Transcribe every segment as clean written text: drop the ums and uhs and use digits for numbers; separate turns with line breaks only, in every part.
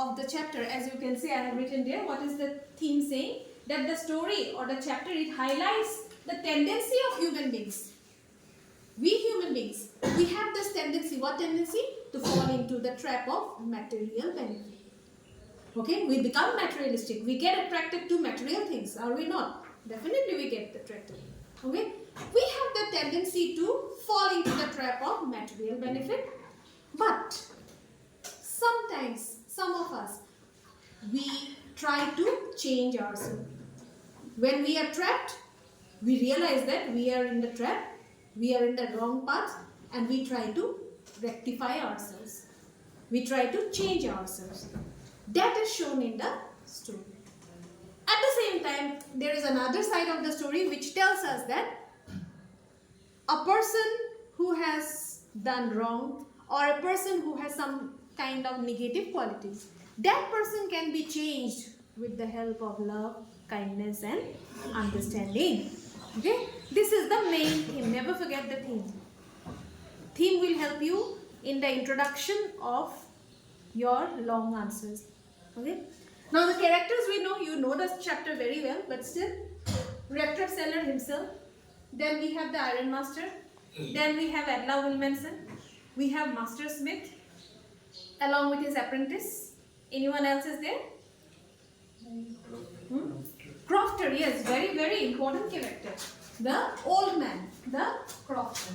of the chapter, as you can see, I have written there, what is the theme saying? That the story or the chapter, it highlights the tendency of human beings. We human beings, we have this tendency. What tendency? To fall into the trap of material benefit. Okay, we become materialistic. We get attracted to material things, are we not? Definitely we get attracted. Okay, we have the tendency to fall into the trap of material benefit. But sometimes, some of us, we try to change ourselves. When we are trapped, we realize that we are in the trap, we are in the wrong path, and we try to rectify ourselves. We try to change ourselves. That is shown in the story. At the same time, there is another side of the story which tells us that a person who has done wrong, or a person who has some kind of negative qualities, that person can be changed with the help of love, kindness and understanding. Okay, this is the main theme. Never forget the theme. Theme will help you in the introduction of your long answers. Okay, now the characters we know, you know this chapter very well, but still, Rattrap seller himself, then we have the Iron Master, then we have Edla Wilmanson, we have Master Smith along with his apprentice. Anyone else is there? Crofter, yes, very, very important character. The old man, the crofter.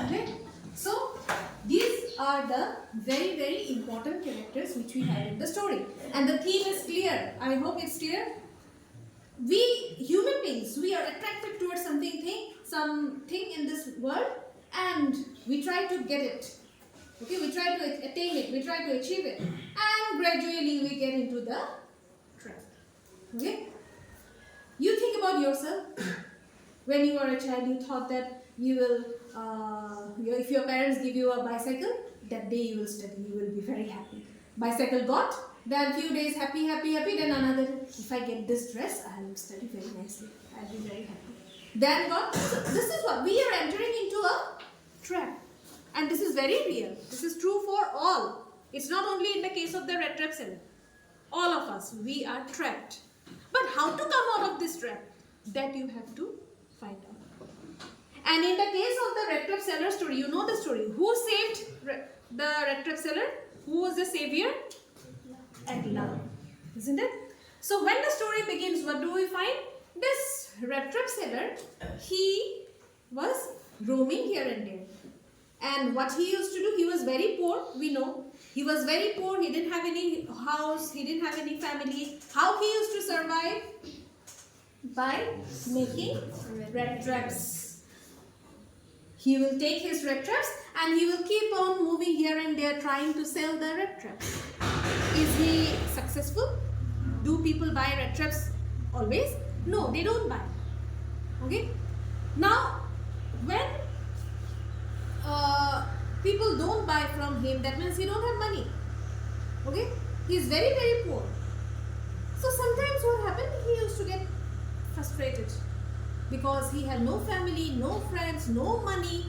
Okay, so these are the very, very important characters which we have in the story. And the theme is clear. I hope it's clear. We human beings, we are attracted towards something in this world, and we try to get it. Okay, we try to attain it, we try to achieve it, and gradually we get into the trap. Okay, you think about yourself. When you were a child, you thought that you will, if your parents give you a bicycle, that day you will study, you will be very happy. Bicycle got, then few days happy, then another, if I get this dress, I will study very nicely, I will be very happy. Then got, so this is what, we are entering into a trap. And this is very real. This is true for all. It's not only in the case of the Rattrap seller. All of us, we are trapped. But how to come out of this trap? That you have to find out. And in the case of the Rattrap seller story, you know the story. Who saved the Rattrap seller? Who was the savior? Edla. Isn't it? So when the story begins, what do we find? This Rattrap seller, he was roaming here and there. And what he used to do, he was very poor, we know. He was very poor, he didn't have any house, he didn't have any family. How he used to survive? By making rat traps. He will take his rat traps and he will keep on moving here and there trying to sell the rat traps. Is he successful? Do people buy rat traps always? No, they don't buy. Okay? Now, when people don't buy from him, that means he don't have money. Okay, he is very, very poor. So sometimes what happened, he used to get frustrated because he had no family, no friends, no money.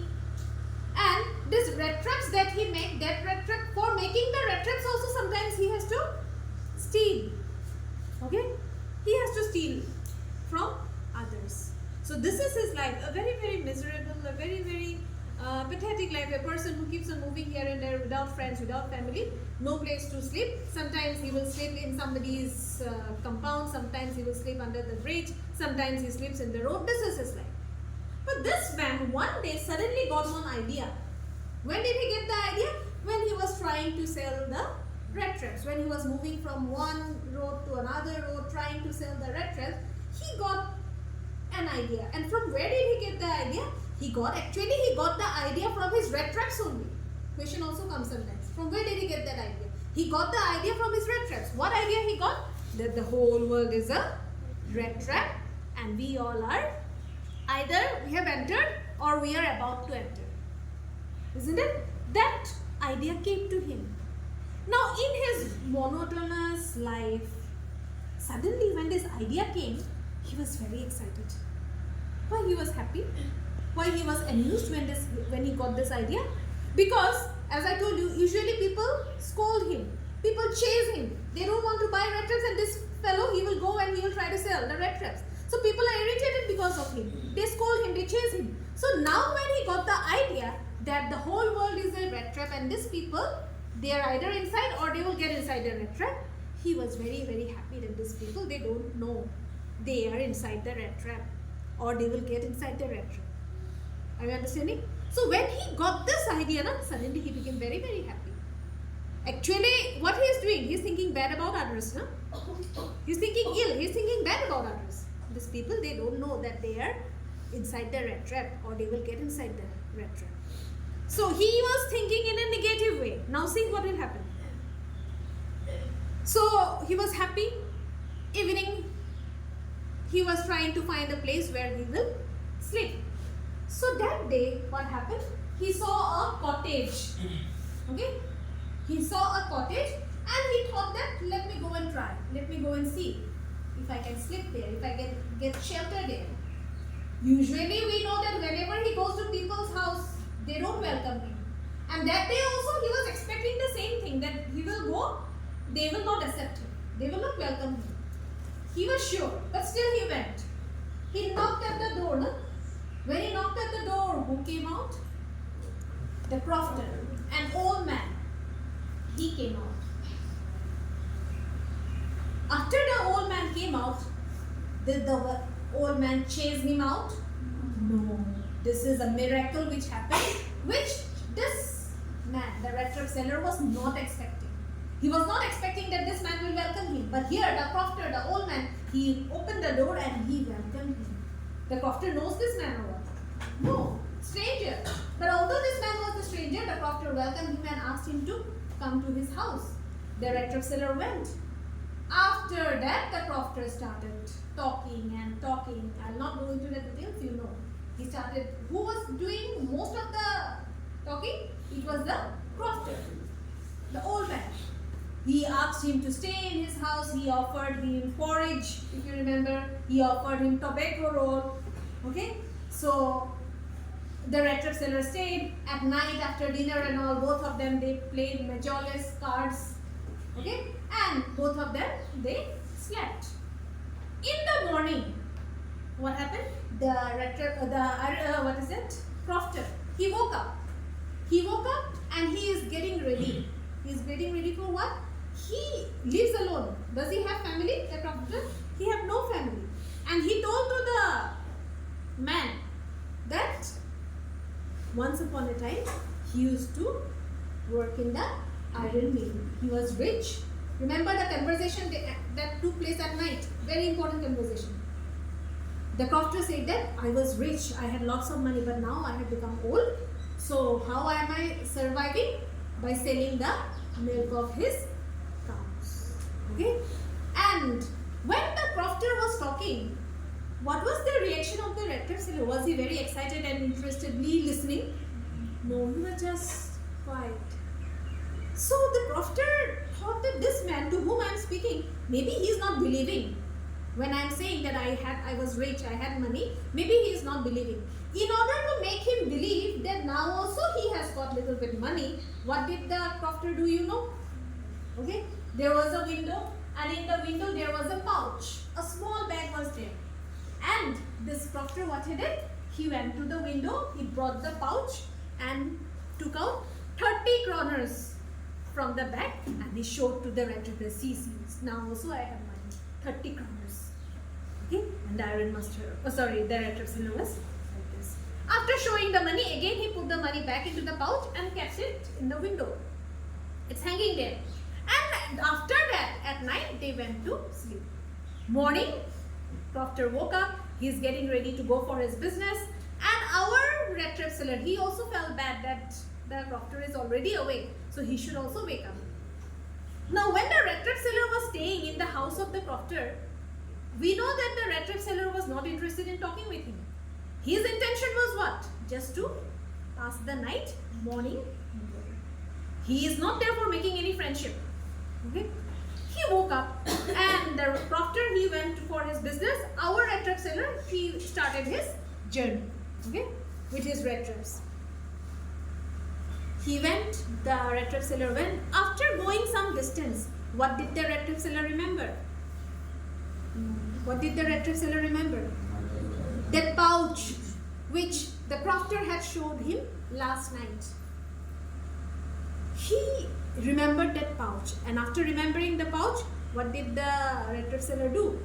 And this rat traps that he made, that rat trap, for making the rat traps also sometimes he has to steal. Okay, he has to steal from others. So this is his life, a very, very miserable, a very, very pathetic life, a person who keeps on moving here and there without friends, without family, no place to sleep. Sometimes he will sleep in somebody's compound, sometimes he will sleep under the bridge, sometimes he sleeps in the road. This is his life. But this man one day suddenly got one idea. When did he get the idea? When he was trying to sell the rat traps. When he was moving from one road to another road trying to sell the rat traps, he got an idea. And from where did he get the idea? He got the idea from his rat traps only. Question also comes sometimes. From where did he get that idea? He got the idea from his rat traps. What idea he got? That the whole world is a rat trap and we all are, either we have entered or we are about to enter. Isn't it? That idea came to him. Now in his monotonous life, suddenly when this idea came, he was very excited. Why he was happy? Why he was amused when he got this idea? Because as I told you, usually people scold him. People chase him. They don't want to buy rat traps, and this fellow, he will go and he will try to sell the rat traps. So people are irritated because of him. They scold him, they chase him. So now when he got the idea that the whole world is a rat trap and these people, they are either inside or they will get inside the rat trap, he was very, very happy that these people, they don't know they are inside the rat trap or they will get inside the rat trap. Are you understanding? So when he got this idea, suddenly he became very, very happy. Actually, what he is doing, he is thinking bad about others. He is thinking ill, he is thinking bad about others. These people, they don't know that they are inside the rat trap or they will get inside the rat trap. So he was thinking in a negative way. Now see what will happen. So he was happy. Evening, he was trying to find a place where he will sleep. So that day, what happened? He saw a cottage. Okay? He saw a cottage and he thought that let me go and try. Let me go and see if I can sleep there, if I can get shelter there. Usually we know that whenever he goes to people's house, they don't welcome him. And that day also he was expecting the same thing, that he will go, they will not accept him. They will not welcome him. He was sure, but still he went. He knocked at the door. When he knocked at the door, who came out? The crofter, an old man. He came out. After the old man came out, did the old man chase him out? No. This is a miracle which happened, which this man, the rat trap seller, was not expecting. He was not expecting that this man will welcome him. But here, the crofter, the old man, he opened the door and he welcomed him. The crofter knows this man or what? No, stranger. But although this man was the stranger, the crofter welcomed him and asked him to come to his house. The rat trap seller went. After that, the crofter started talking and talking. I'll not go into the details, you know. He started, who was doing most of the talking? It was the crofter, the old man. He asked him to stay in his house. He offered him porridge, if you remember. He offered him tobacco roll. Okay? So, the rat trap seller stayed. At night after dinner and all, both of them, they played majorless cards. Okay? And both of them, they slept. In the morning, what happened? The rat trap, crofter, he woke up. He woke up and he is getting ready. He is getting ready for what? He lives alone. Does he have family, the crofter? He have no family. And he told to the man that once upon a time, he used to work in the iron mill. He was rich. Remember the conversation that took place at night? Very important conversation. The crofter said that I was rich, I had lots of money, but now I have become old. So how am I surviving? By selling the milk of his cows. Okay? And when the crofter was talking, what was the reaction of the rat trap seller? Was he very excited and interestedly listening? No, he was just quiet. So the crofter thought that this man to whom I am speaking, maybe he is not believing. When I am saying that I was rich, I had money, maybe he is not believing. In order to make him believe that now also he has got little bit money, what did the crofter do, you know? Okay, there was a window and in the window there was a pouch. A small bag was there. And this crofter, what he did? He went to the window, he brought the pouch and took out 30 kroners from the bag and he showed to the rat trap, see, now also I have money, 30 kroners. Okay, and the iron master, the rat trap seller was like this. After showing the money, again he put the money back into the pouch and kept it in the window. It's hanging there. And after that, at night, they went to sleep. Morning, crofter woke up, he's getting ready to go for his business. And our rat trap seller, he also felt bad that the crofter is already awake. So he should also wake up. Now when the rat trap seller was staying in the house of the crofter, we know that the rat trap seller was not interested in talking with him. His intention was what? Just to pass the night, morning. He is not there for making any friendship. Okay? He woke up and the crofter, he went for his business. Our rat trap seller, he started his journey. Okay? With his rat traps. The Rattrap seller went. After going some distance, what did the Rattrap seller remember? What did the Rattrap seller remember? That pouch which the crofter had showed him last night. He remembered that pouch, and after remembering the pouch, what did the Rattrap seller do?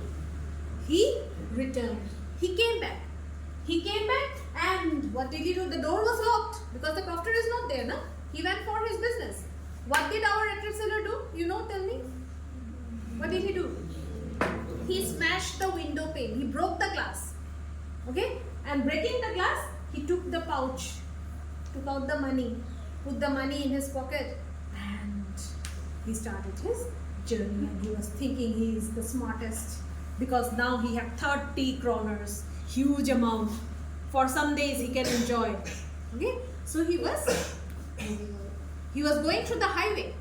He returned. He came back. And what did he do? The door was locked because the crofter is not there, no? He went for his business. What did our Rattrap seller do? You know, tell me. What did he do? He smashed the window pane. He broke the glass. Okay? And breaking the glass, he took the pouch, took out the money, put the money in his pocket, and he started his journey. And he was thinking he is the smartest because now he had 30 kroners, huge amount. For some days he can enjoy. Okay? So he was going through the highway,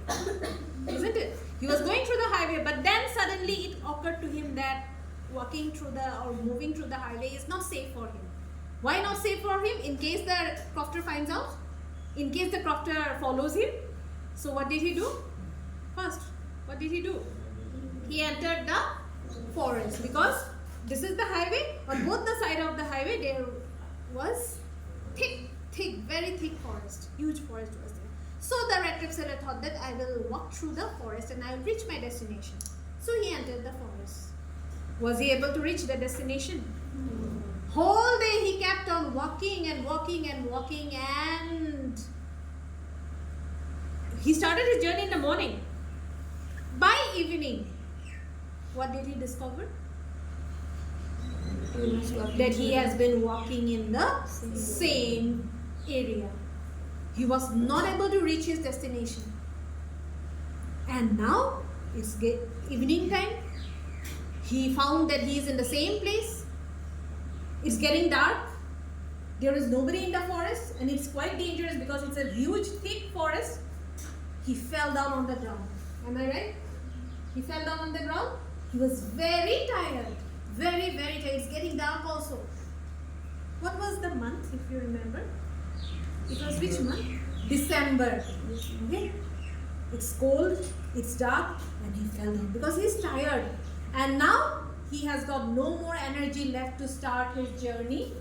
isn't it? He was going through the highway, but then suddenly it occurred to him that walking through or moving through the highway is not safe for him. Why not safe for him? In case the crofter finds out, in case the crofter follows him. So what did he do? First, what did he do? He entered the forest because this is the highway. On both the side of the highway there was very thick forest. Huge forest was there. So the Rattrap seller thought that I will walk through the forest and I will reach my destination. So he entered the forest. Was he able to reach the destination? Whole day he kept on walking and he started his journey in the morning. By evening, what did he discover? That he has been walking in the same area. He was not able to reach his destination. And now it's evening time. He found that he is in the same place. It's getting dark. There is nobody in the forest and it's quite dangerous because it's a huge thick forest. He fell down on the ground. Am I right? He fell down on the ground. He was very tired. Very tired. It's getting dark also. What was the month, if you remember? It was which month? December. Okay? It's cold, it's dark, and he fell down because he's tired. And now he has got no more energy left to start his journey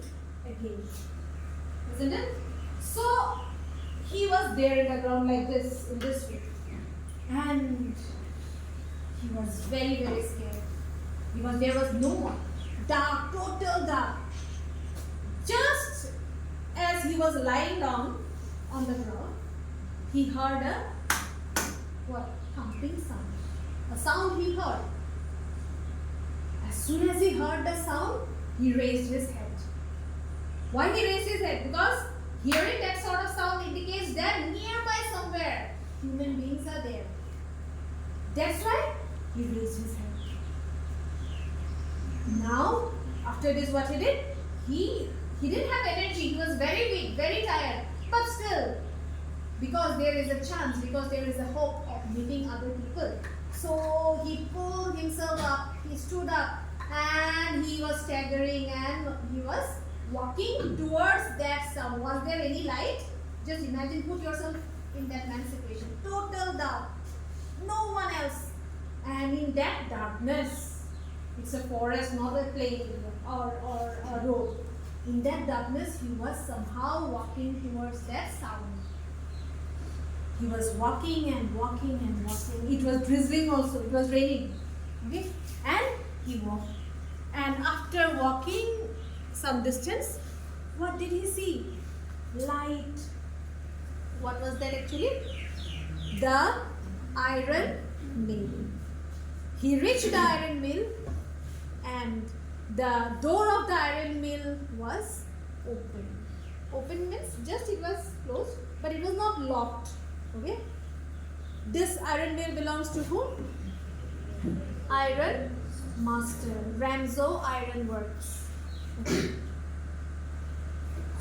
again. Isn't it? So he was there in the ground like this, in this way. And he was very scared. Because there was no one. Dark, total dark. Just as he was lying down on the ground, he heard a thumping sound. A sound he heard. As soon as he heard the sound, he raised his head. Why he raised his head? Because hearing that sort of sound indicates that nearby somewhere human beings are there. That's why he raised his head. Now, after this, what he did? He didn't have energy. He was very weak, very tired. But still, because there is a chance, because there is a hope of meeting other people. So he pulled himself up, he stood up, and he was staggering and he was walking towards that sound. Was there any light? Just imagine, put yourself in that man's situation. Total dark. No one else. And in that darkness, it's a forest, not a plain or a road. In that darkness, he was somehow walking towards that sound. He was walking and walking. It was drizzling also. It was raining. Okay? And he walked. And after walking some distance, what did he see? Light. What was that actually? The iron mill. He reached the iron mill and the door of the iron mill was open. Open means just it was closed, but it was not locked. Okay? This iron mill belongs to whom? Iron Master, Ramzo Iron Works. Okay.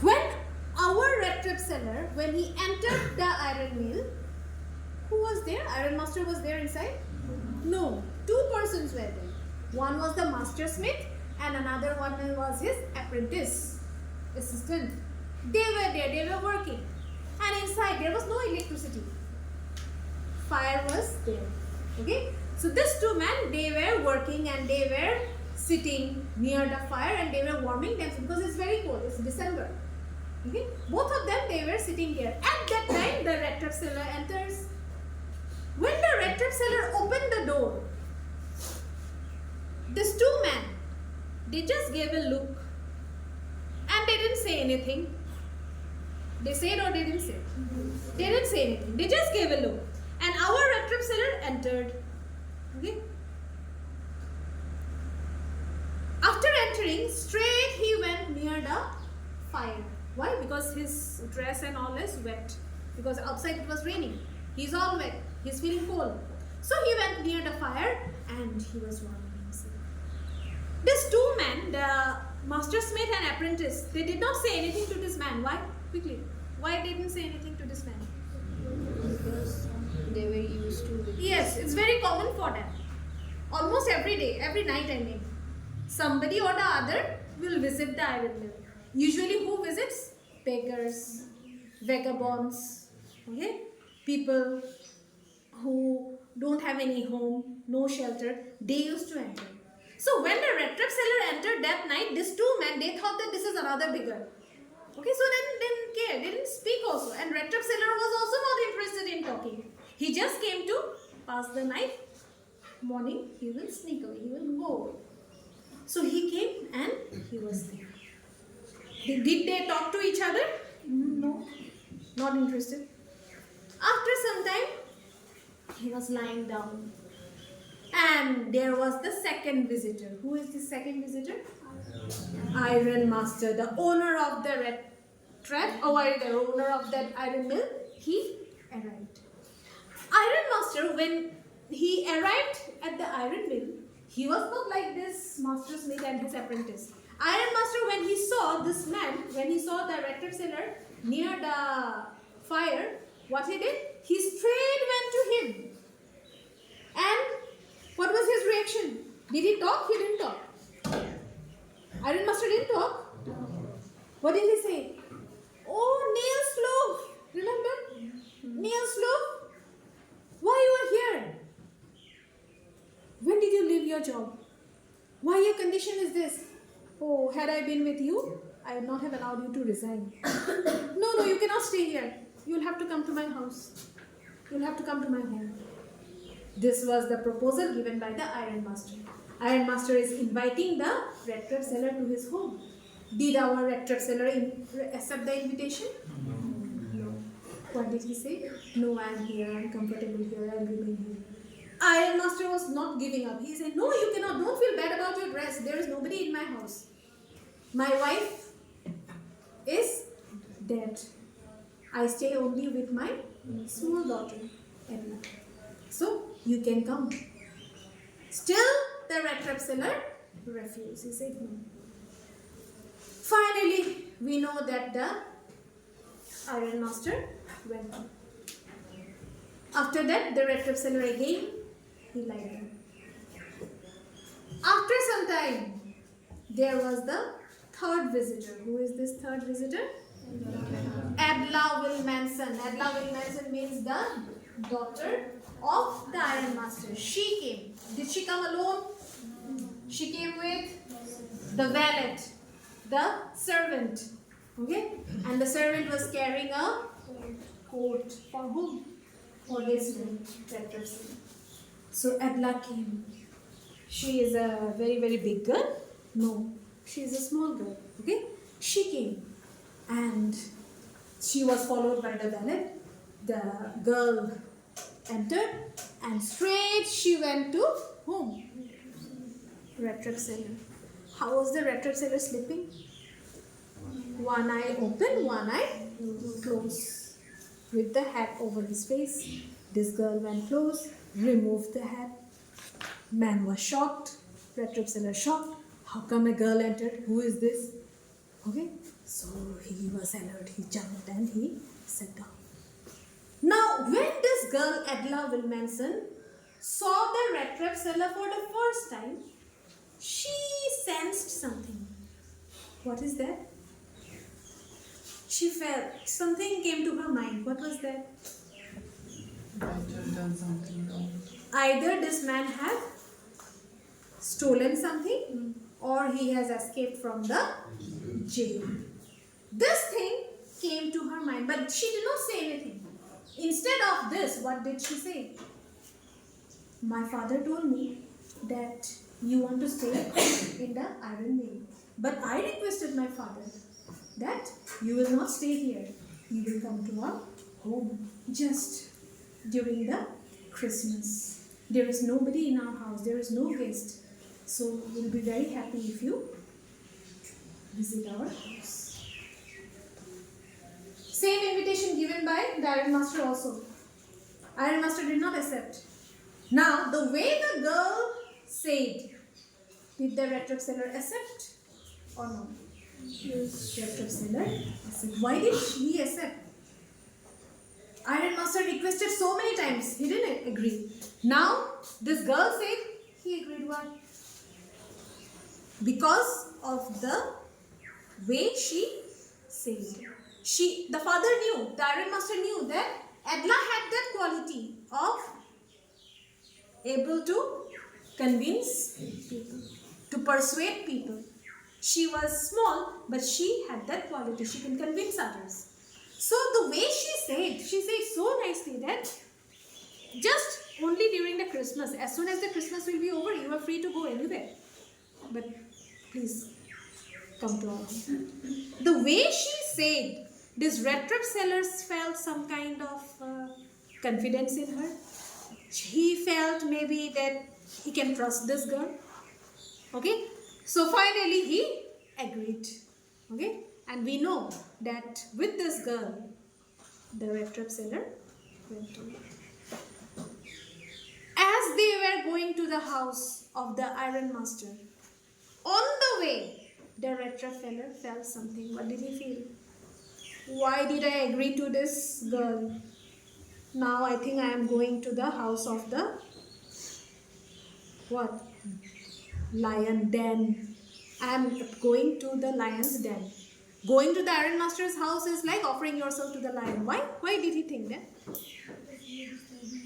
When our Rattrap seller, when he entered the iron mill, who was there? Iron Master was there inside? No, two persons were there. One was the master smith and another one was his apprentice, assistant. They were there, they were working. and inside there was no electricity. Fire was there. Okay, so these two men, they were working and they were sitting near the fire and they were warming themselves because it's very cold. It's December. Okay, both of them, they were sitting there. At that time, the Rattrap seller enters. When the Rattrap seller opened the door, these two men, they just gave a look and they didn't say anything. They said or they didn't say? They didn't say anything. They just gave a look. And our Rattrap seller entered. Okay. After entering, straight he went near the fire. Why? Because his dress and all is wet. Because outside it was raining. He's all wet. He's feeling cold. So he went near the fire and he was warming himself. These two men, the master smith and apprentice, they did not say anything to this man. Why? Quickly. Why they didn't say anything to this man?
Because they were used to it.
Yes, it's very common for them. Almost every day, every night I mean. Somebody or the other will visit the iron mill. Usually who visits? Beggars, vagabonds, okay? People who don't have any home, no shelter, they used to enter. So when the Rattrap seller entered that night, these two men, they thought that this is another beggar. Okay, so they didn't care, they didn't speak also. And Rattrap seller was also not interested in talking. He just came to pass the night. Morning, he will sneak away, he will go away. So he came and he was there. Did they talk to each other? No, not interested. After some time, he was lying down. And there was the second visitor. Who is the second visitor? Iron master, the owner of the Rattrap, the owner of that iron mill. He arrived. Iron master, when he arrived at the iron mill, he was not like this master smith and his apprentice. Iron master, when he saw this man, when he saw the Rattrap seller near the fire, what he did? He straight went to him. And what was his reaction? Did he talk? He didn't talk. Iron master didn't talk. What did he say? Oh, Niels Loaf. Remember? Niels Loaf. Why you are here? When did you leave your job? Why your condition is this? Oh, had I been with you, I would not have allowed you to resign. No, you cannot stay here. You will have to come to my house. You will have to come to my home. This was the proposal given by the Iron Master. Iron Master is inviting the Rattrap seller to his home. Did our Rattrap seller accept the invitation? No. What did he say? No, I am here. I am comfortable here. I will remain here. Iron Master was not giving up. He said, no, you cannot. Don't feel bad about your dress. There is nobody in my house. My wife is dead. I stay only with my small daughter, Edna. So, you can come. Still, the Rattrap seller refused. He said no. Finally, we know that the Iron Master went on. After that, the Rattrap seller again, he lied down. After some time, there was the third visitor. Who is this third visitor? Adla Wilmanson. Adla Wilmanson means the daughter of the Iron Master. She came. Did she come alone? She came with the valet, the servant. Okay? And the servant was carrying a coat. For whom? For this Rattrap. So Adla came. She is a very, very big girl? No. She is a small girl. Okay? She came. And she was followed by the valet. The girl entered and straight she went to whom? Rattrap seller. How was the Rattrap seller sleeping? One eye open, one eye closed. With the hat over his face. This girl went close, removed the hat. Man was shocked. Rattrap seller shocked. How come a girl entered? Who is this? Okay. So he was alert. He jumped and he sat down. Now, when this girl, Adla Wilmanson, saw the Rattrap seller for the first time, she sensed something. What is that? she felt something came to her mind. What was that?
Might have done something wrong.
Either this man had stolen something or he has escaped from the jail. This thing came to her mind, but she did not say anything. Instead of this, what did she say? My father told me that you want to stay in the iron mail. But I requested my father that you will not stay here. You will come to our home just during the Christmas. There is nobody in our house. There is no guest. So we'll be very happy if you visit our house. Same invitation given by the iron master also. Iron master did not accept. Now, the way the girl said, did the Rattrap seller accept or no? Yes. Rattrap seller accept. Why did he accept? Iron master requested so many times. He didn't agree. Now, this girl said, he agreed. Why? Because of the way she said. The father knew, the iron master knew that Adla had that quality of able to convince people, to persuade people. She was small, but she had that quality. She can convince others. So the way she said so nicely that just only during the Christmas, as soon as the Christmas will be over, you are free to go anywhere. But please come to our home. The way she said, this Rattrap sellers felt some kind of confidence in her. He felt maybe that he can trust this girl. Okay, so finally he agreed. Okay, and we know that with this girl, the Rattrap seller went away. As they were going to the house of the iron master, on the way, the Rattrap seller felt something. What did he feel? Why did I agree to this girl? Now I think I am going to the house of the what? Lion den. I am going to the lion's den. Going to the iron master's house is like offering yourself to the lion. Why? Why did he think that?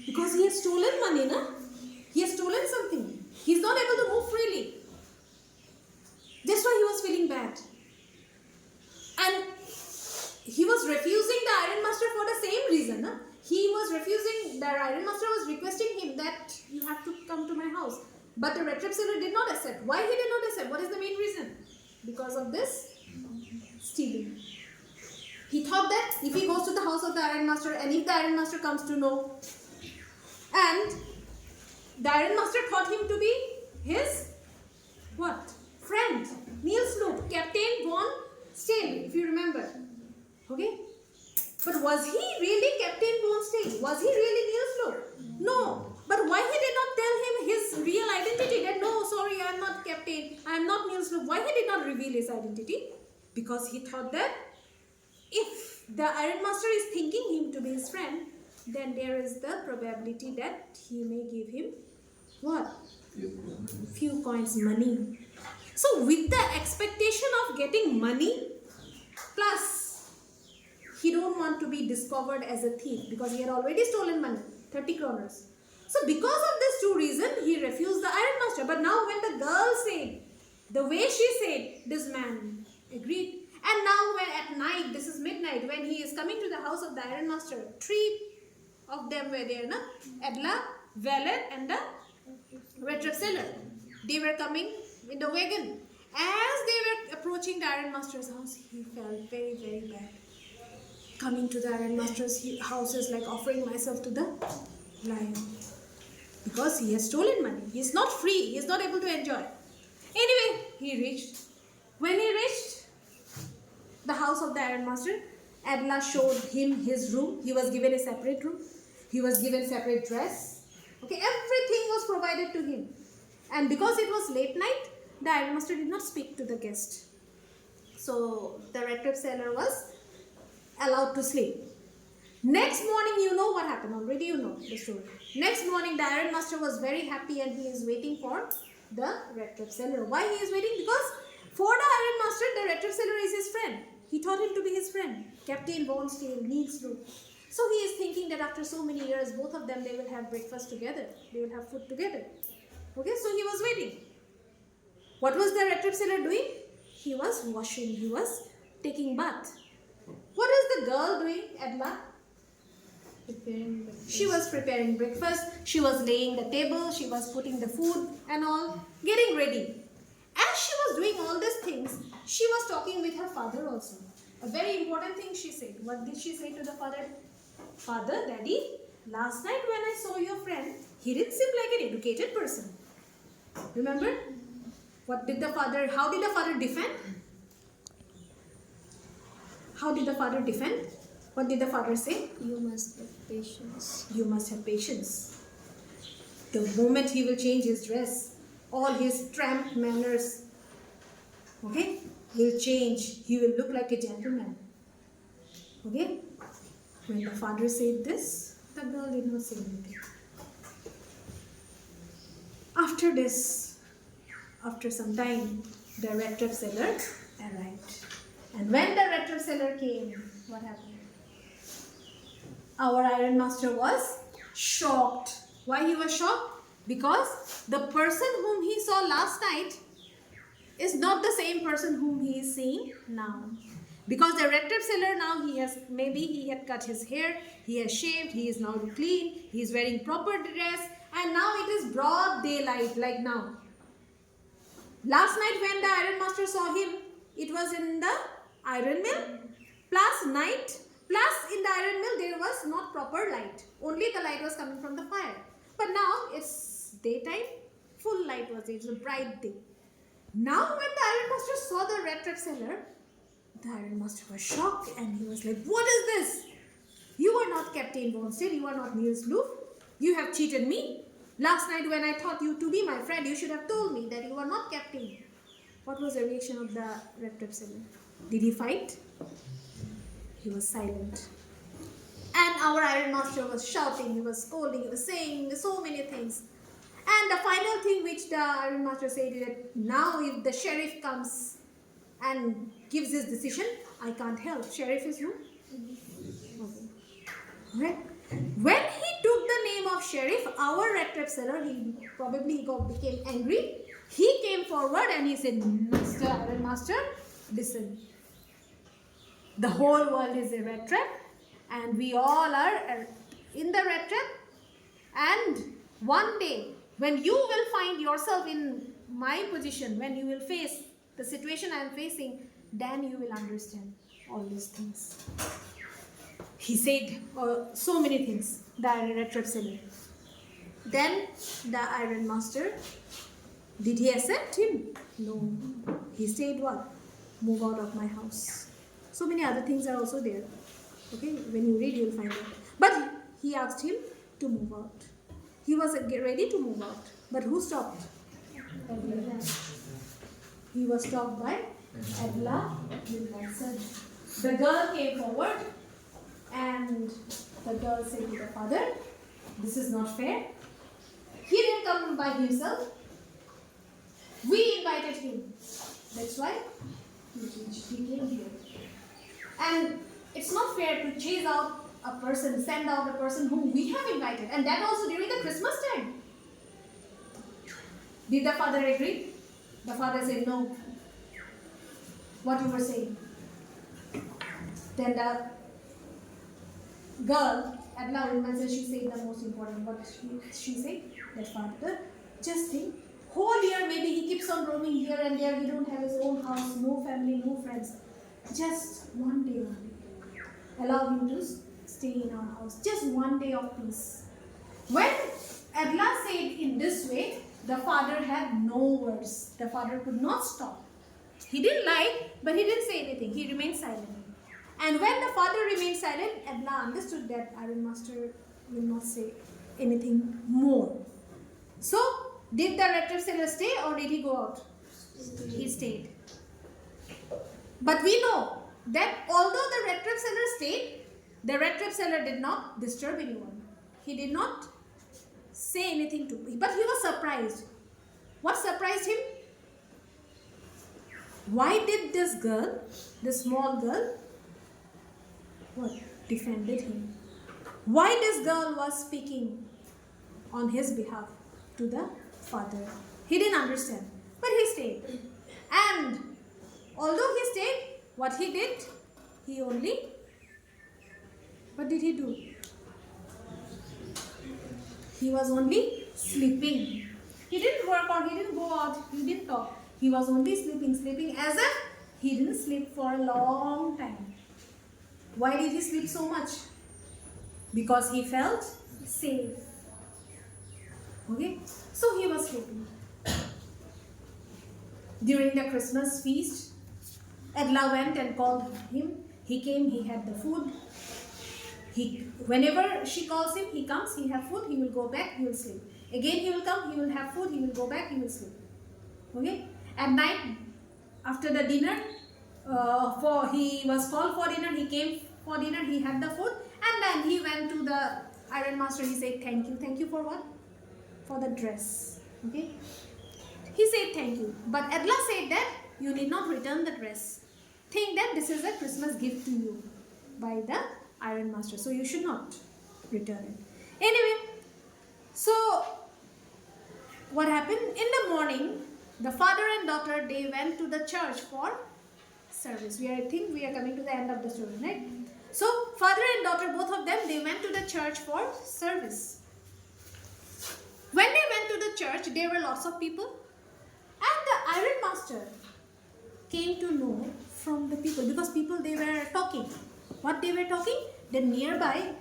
Because he has stolen money, na? He has stolen something. He is not able to move freely. That's why he was feeling bad. And he was refusing the iron master for the same reason. Na? He was refusing, the iron master was requesting him that you have to come to my house. But the Rattrap seller did not accept. Why he did not accept? What is the main reason? Because of this stealing. He thought that if he goes to the house of the iron master and if the iron master comes to know, and the iron master thought him to be his what? Friend. Niels Loop, Captain Von Stein, if you remember. Okay? But was he really Captain Von Stein? Was he really Niels Loop? No. But why he did not tell him his real identity? That no, sorry, I am not Captain. I am not Niels Loop. Why he did not reveal his identity? Because he thought that if the Iron Master is thinking him to be his friend, then there is the probability that he may give him what? Few coins, money. So with the expectation of getting money, plus he don't want to be discovered as a thief because he had already stolen money, 30 kroners. So because of these two reasons, he refused the Iron Master. But now when the girl said, the way she said, this man agreed. And now when at night, this is midnight, when he is coming to the house of the Iron Master, three of them were there, na? Adla, Valet and the Rattrap seller. They were coming in the wagon. As they were approaching the Iron Master's house, he felt very, very bad. Coming to the Iron Master's house is like offering myself to the lion. Because he has stolen money. He is not free. He is not able to enjoy. Anyway, he reached. When he reached the house of the Iron Master, Adla showed him his room. He was given a separate room. He was given separate dress. Okay, everything was provided to him. And because it was late night, the Iron Master did not speak to the guest. So the Rattrap seller was allowed to sleep. Next morning, you know what happened. Already you know the story. Next morning, the Iron Master was very happy and he is waiting for the Rattrap seller. Why he is waiting? Because for the Iron Master, the Rattrap seller is his friend. He taught him to be his friend. Captain Bonestale, Niels Luke. So he is thinking that after so many years, both of them, they will have breakfast together. They will have food together. Okay, so he was waiting. What was the Rattrap sailor doing? He was washing. He was taking bath. What is the girl doing, Edla?
Preparing breakfast.
She was preparing breakfast. She was laying the table. She was putting the food and all, getting ready. As she was doing all these things, she was talking with her father also. A very important thing she said. What did she say to the father? Father, Daddy, last night when I saw your friend, he didn't seem like an educated person. Remember? What did the father, how did the father defend? How did the father defend? What did the father say?
You must have patience.
You must have patience. The moment he will change his dress, all his tramp manners, okay, will change. He will look like a gentleman. Okay? When the father said this, the girl did not say anything. After this, after some time, the Rattrap seller arrived. And when the Rattrap seller came, what happened? Our iron master was shocked. Why he was shocked? Because the person whom he saw last night is not the same person whom he is seeing now. Because the Rattrap seller now, maybe he had cut his hair, he has shaved, he is now clean, he is wearing proper dress, and now it is broad daylight like now. Last night when the iron master saw him, it was in the iron mill, plus night, plus in the iron mill there was not proper light. Only the light was coming from the fire. But now it's daytime, full light was there, it's a bright day. Now when the iron master saw the Rattrap seller, the iron master was shocked and he was like, what is this? You are not Captain Bonestale, you are not Niels Luke. You have cheated me. Last night when I thought you to be my friend, you should have told me that you are not captain. What was the reaction of the Rattrap seller? Did he fight? He was silent. And our iron master was shouting, he was scolding, he was saying so many things. And the final thing which the iron master said is that now if the sheriff comes and gives his decision, I can't help. Sheriff is who? Okay. Right? When he took the name of sheriff, our Rattrap seller, became angry. He came forward and he said, Mr. Iron Master, listen. The whole world is a Rattrap and we all are in the Rattrap, and one day when you will find yourself in my position, when you will face the situation I am facing, then you will understand all these things. He said so many things, the Rattrap seller. Then the iron master, did he accept him? No. He said what? Move out of my house. So many other things are also there. Okay, when you read, you will find it. But he asked him to move out. He was ready to move out. But who stopped? He was stopped by Edla Wilkinson. The girl came forward and the girl said to the father, this is not fair. He didn't come by himself. We invited him. That's why he came here. And it's not fair to chase out a person, send out a person whom we have invited. And that also during the Christmas time. Did the father agree? The father said no. What you were saying? Then the girl, Adla Wilmanson, she said the most important. What she said? That father, just think, whole year maybe he keeps on roaming here and there. He don't have his own house, no family, no friends. Just one day only. Allow him to stay in our house. Just one day of peace. When Adla said in this way, the father had no words. The father could not stop. He didn't lie, but he didn't say anything. He remained silent. And when the father remained silent, Adla understood that Iron Master will not say anything more. So, did the Rattrap seller stay or did he go out? He stayed. But we know that although the Rattrap seller stayed, the Rattrap seller did not disturb anyone. He did not say anything to him. But he was surprised. What surprised him? Why did this girl, this small girl, what? Defended him. Why this girl was speaking on his behalf to the father? He didn't understand, but he stayed. And although he stayed, what he did? He only, what did he do? He was only sleeping. He didn't work or he didn't go out, he didn't talk. He was only sleeping as if he didn't sleep for a long time. Why did he sleep so much? Because he felt safe. Okay? So he was sleeping. During the Christmas feast, Edla went and called him. He came, he had the food. Whenever she calls him, he comes, he have food, he will go back, he will sleep. Again he will come, he will have food, he will go back, he will sleep. Okay? At night, after the dinner, he was called for dinner, he came for dinner, he had the food, and then he went to the iron master. He said, thank you. Thank you for what? For the dress. Okay? He said thank you. But Edla said that you need not return the dress. Think that this is a Christmas gift to you by the iron master. So you should not return it. Anyway, so what happened? In the morning, the father and daughter, they went to the church for service. I think we are coming to the end of the story, right? So father and daughter, both of them, they went to the church for service. When they went to the church, there were lots of people, and the iron master came to know from the people, because people, they were talking. What they were talking? That nearby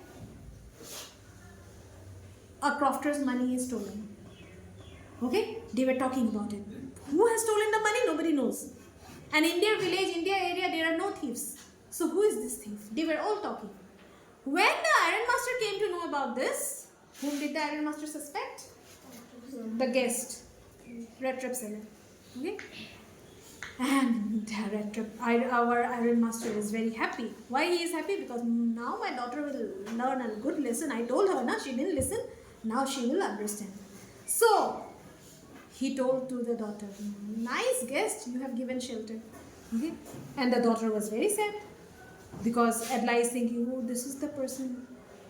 a crofter's money is stolen. Okay? They were talking about it. Who has stolen the money? Nobody knows. And in their village, in their area, there are no thieves. So who is this thief? They were all talking. When the iron master came to know about this, whom did the iron master suspect? The guest, Rattrap seller. Okay? And our iron master is very happy. Why he is happy? Because now my daughter will learn a good lesson. I told her, she didn't listen. Now she will understand. So he told to the daughter, nice guest, you have given shelter. Okay? And the daughter was very sad, because Edla is thinking, oh, this is the person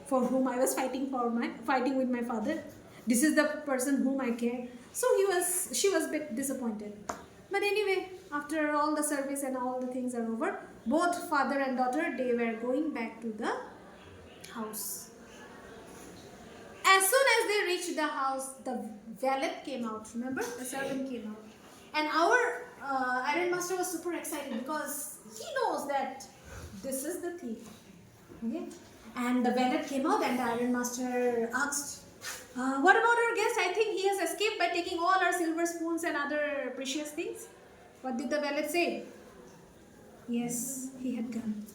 for whom I was fighting with my father. This is the person whom I care. So she was a bit disappointed. But anyway, after all the service and all the things are over, both father and daughter, they were going back to the house. As soon as they reached the house, the valet came out. Remember? The servant came out. And our iron master was super excited, because he knows that this is the thief. Okay? And the valet came out, and the iron master asked, what about our guest? I think he has escaped by taking all our silver spoons and other precious things. What did the valet say? Yes, he had gone.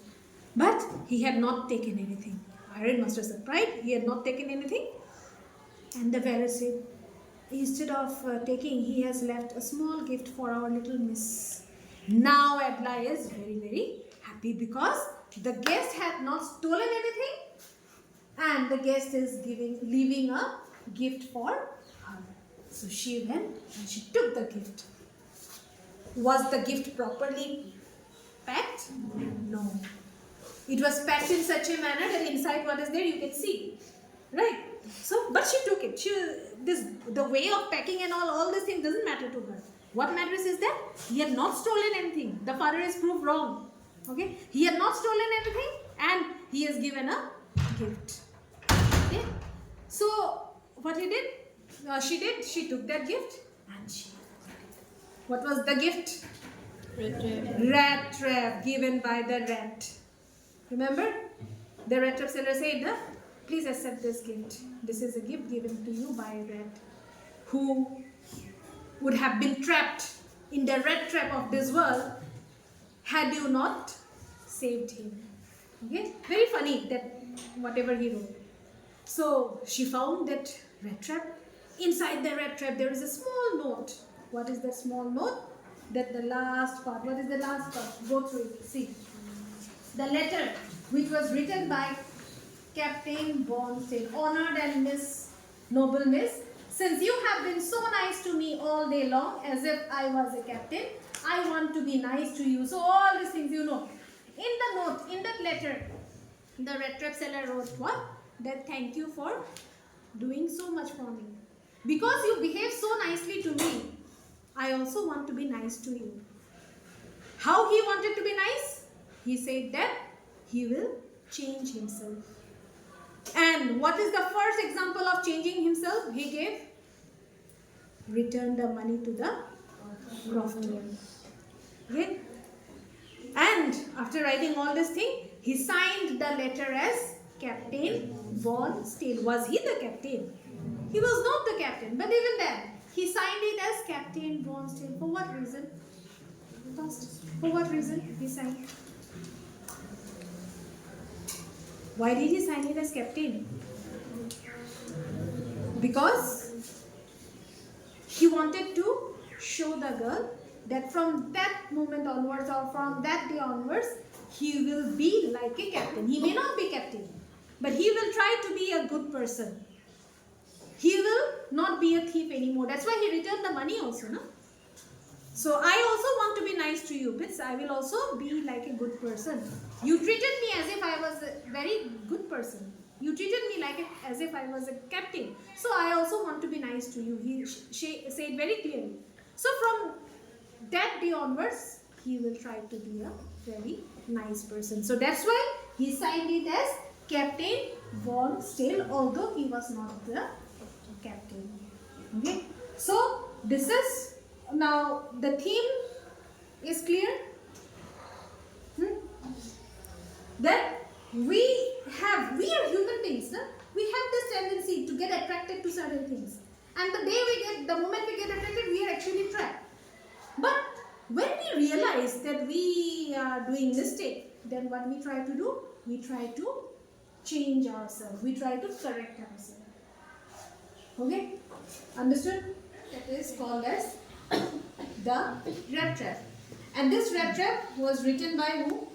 But he had not taken anything. Iron master surprised, he had not taken anything. And the valet said, instead of taking, he has left a small gift for our little miss. Now Edla is very, very happy, because the guest had not stolen anything, and the guest is leaving a gift for her. So she went and she took the gift. Was the gift properly packed? No. It was packed in such a manner that inside what is there you can see. Right? So, but she took it. The way of packing and all these things doesn't matter to her. What matters is that he had not stolen anything. The father is proved wrong. Okay? He had not stolen anything, and he has given a gift. Okay? So, what he did? She took that gift, and what was the gift? Rattrap, given by the rat. Remember? The Rattrap seller said, please accept this gift. This is a gift given to you by a rat, who would have been trapped in the rat trap of this world had you not saved him. Okay? Very funny that whatever he wrote. So she found that rat trap. Inside the rat trap there is a small note. What is that small note? That the last part. What is the last part? Go through it. See. The letter which was written by Captain Bond said, honored and noble Miss, since you have been so nice to me all day long as if I was a captain, I want to be nice to you. So all these things you know. In the note, in that letter, the Rattrap seller wrote what? That thank you for doing so much for me. Because you behave so nicely to me, I also want to be nice to you. How he wanted to be nice? He said that he will change himself. And what is the first example of changing himself? He gave, return the money to the crofter. Okay? And after writing all this thing, he signed the letter as Captain Von Steele. Was he the captain? He was not the captain, but even then, he signed it as Captain Von Steele. For what reason? First, for what reason he signed? Why did he sign it as captain? Because he wanted to show the girl that from that moment onwards or from that day onwards, he will be like a captain. He may not be captain, but he will try to be a good person. He will not be a thief anymore. That's why he returned the money also, no? So I also want to be nice to you, but I will also be like a good person. You treated me as if I was a very good person. You treated me like as if I was a captain. So I also want to be nice to you. He said very clearly. So from that day onwards, he will try to be a very nice person. So that's why he signed it as Captain Von Steele, although he was not the captain. Okay. So this is, now the theme is clear. That we are human beings, no? We have this tendency to get attracted to certain things, and the moment we get attracted, we are actually trapped. But when we realize that we are doing mistake, then what we try to do? We try to change ourselves. We try to correct ourselves. Okay? Understood? That is called as the Rattrap. And this Rattrap was written by who?